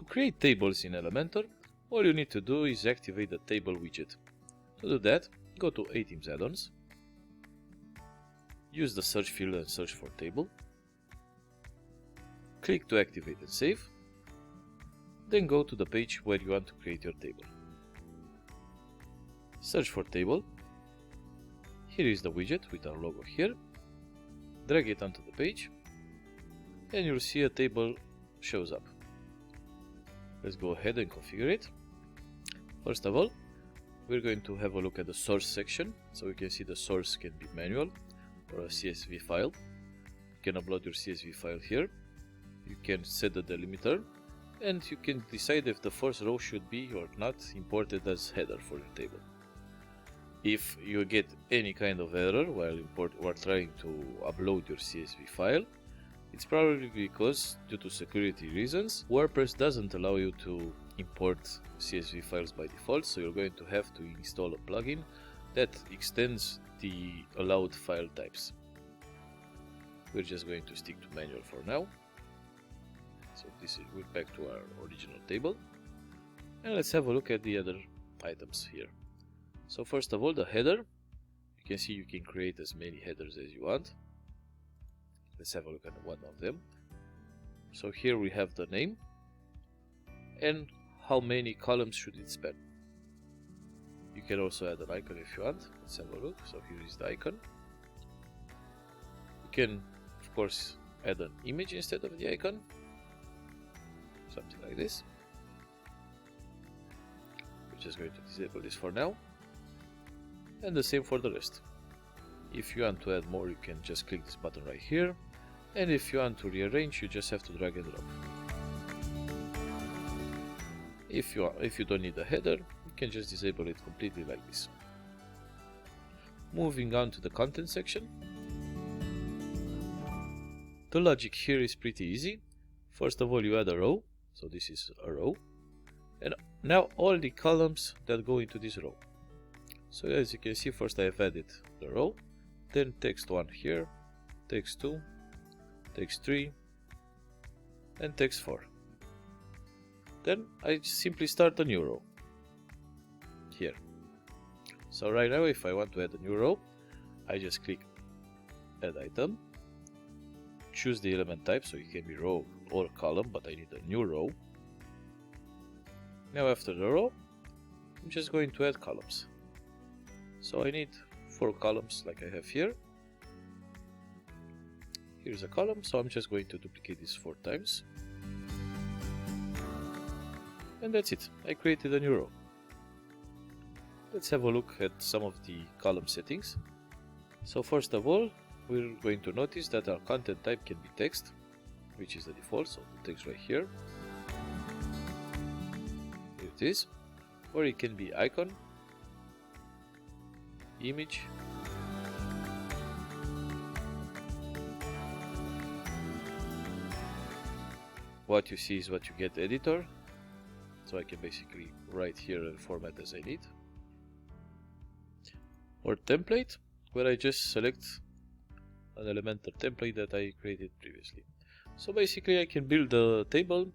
create tables in Elementor, all you need to do is activate the table widget. To do that, go to A-Teams add-ons, use the search field and search for table, click to activate and save, then go to the page where you want to create your table. Search for table, here is the widget with our logo here, drag it onto the page, and you'll see a table shows up. Let's go ahead and configure it. First of all, we're going to have a look at the source section, so you can see the source can be manual or a CSV file. You can upload your CSV file here, you can set the delimiter, and you can decide if the first row should be or not imported as header for your table. If you get any kind of error while trying to upload your CSV file, it's probably because, due to security reasons, WordPress doesn't allow you to import CSV files by default, so you're going to have to install a plugin that extends the allowed file types. We're just going to stick to manual for now. So we're back to our original table, and let's have a look at the other items here. So first of all, the header. You can see you can create as many headers as you want. Let's have a look at one of them. So here we have the name and how many columns should it span. You can also add an icon if you want. Let's have a look. So here is the icon. You can, of course, add an image instead of the icon. Something like this. We're just going to disable this for now. And the same for the rest. If you want to add more, you can just click this button right here. And if you want to rearrange, you just have to drag and drop. If you don't need a header, you can just disable it completely like this. Moving on to the content section. The logic here is pretty easy. First of all, you add a row. So this is a row. And now all the columns that go into this row. So as you can see, first I have added the row, then text 1 here, text 2, text 3, and text 4. Then I simply start a new row here. So right now, if I want to add a new row, I just click add item, choose the element type, so it can be row or column, but I need a new row. Now after the row, I'm just going to add columns. So I need 4 columns like I have here. Here's a column, so I'm just going to duplicate this 4 times. And that's it, I created a new row. Let's have a look at some of the column settings. So first of all, we're going to notice that our content type can be text, which is the default, so the text right here. Here it is. Or it can be icon, image, what you see is what you get editor, so I can basically write here and format as I need, or template, where I just select an Elementor template that I created previously. So basically I can build a table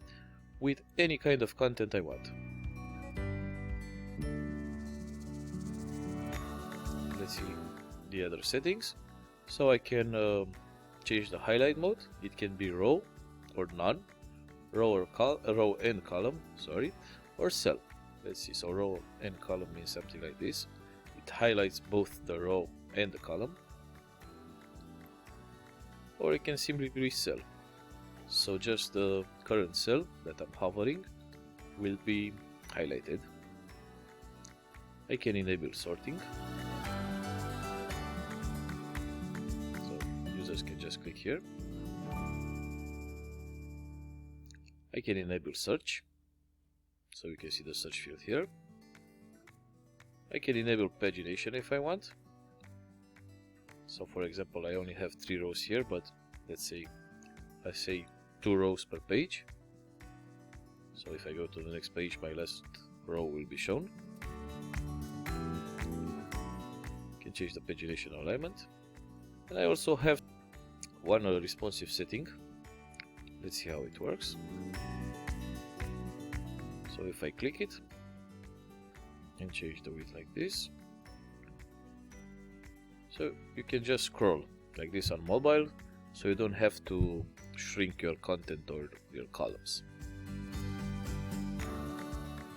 with any kind of content I want. Let's see the other settings. So I can change the highlight mode. It can be row or none, row and column, or cell. Let's see. So row and column means something like this. It highlights both the row and the column. Or it can simply be cell. So just the current cell that I'm hovering will be highlighted. I can enable sorting. So users can just click here. I can enable search. So you can see the search field here. I can enable pagination if I want. So for example, I only have 3 rows here, but let's say I say 2 rows per page. So if I go to the next page, my last row will be shown. You can change the pagination alignment. And I also have one responsive setting. Let's see how it works. So if I click it and change the width like this, so you can just scroll like this on mobile, so you don't have to shrink your content or your columns.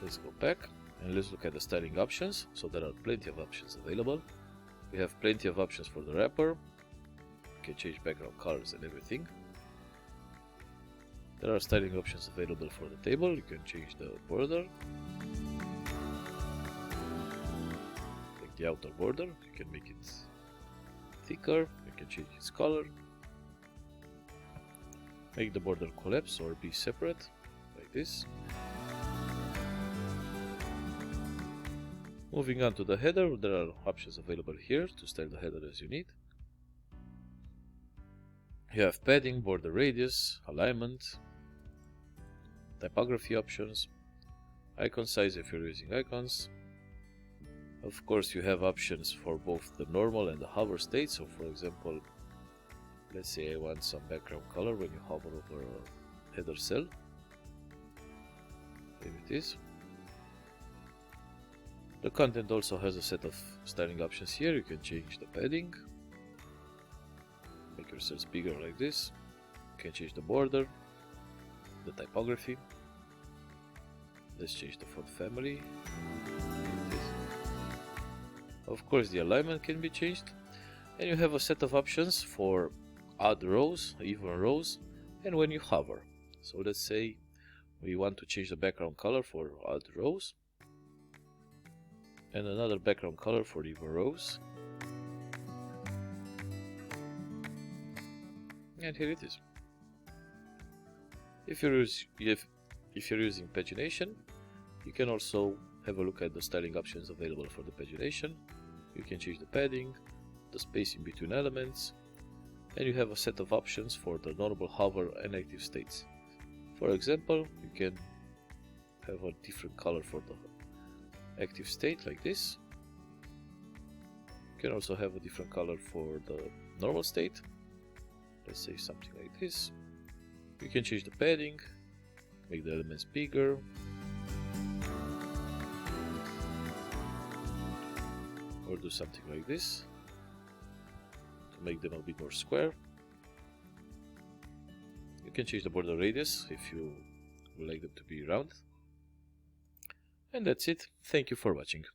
Let's go back and let's look at the styling options. So there are plenty of options available. We have plenty of options for the wrapper. You can change background colors and everything. There are styling options available for the table. You can change the border, like the outer border. You can make it thicker. You can change its color, make the border collapse or be separate, like this. Moving on to the header, there are options available here to style the header as you need. You have padding, border radius, alignment, typography options, icon size if you're using icons. Of course, you have options for both the normal and the hover state. So for example, let's say I want some background color when you hover over a header cell. Here it is. The content also has a set of styling options here. You can change the padding, make your cells bigger like this. You can change the border, the typography. Let's change the font family. Of course, the alignment can be changed, and you have a set of options for odd rows, even rows, and when you hover. So let's say we want to change the background color for odd rows and another background color for even rows. And here it is. If you're using pagination, you can also have a look at the styling options available for the pagination. You can change the padding, the spacing between elements, and you have a set of options for the normal, hover, and active states. For example, you can have a different color for the active state like this. You can also have a different color for the normal state. Let's say something like this. You can change the padding, make the elements bigger, or do something like this to make them a bit more square. You can change the border radius if you would like them to be round. And that's it. Thank you for watching.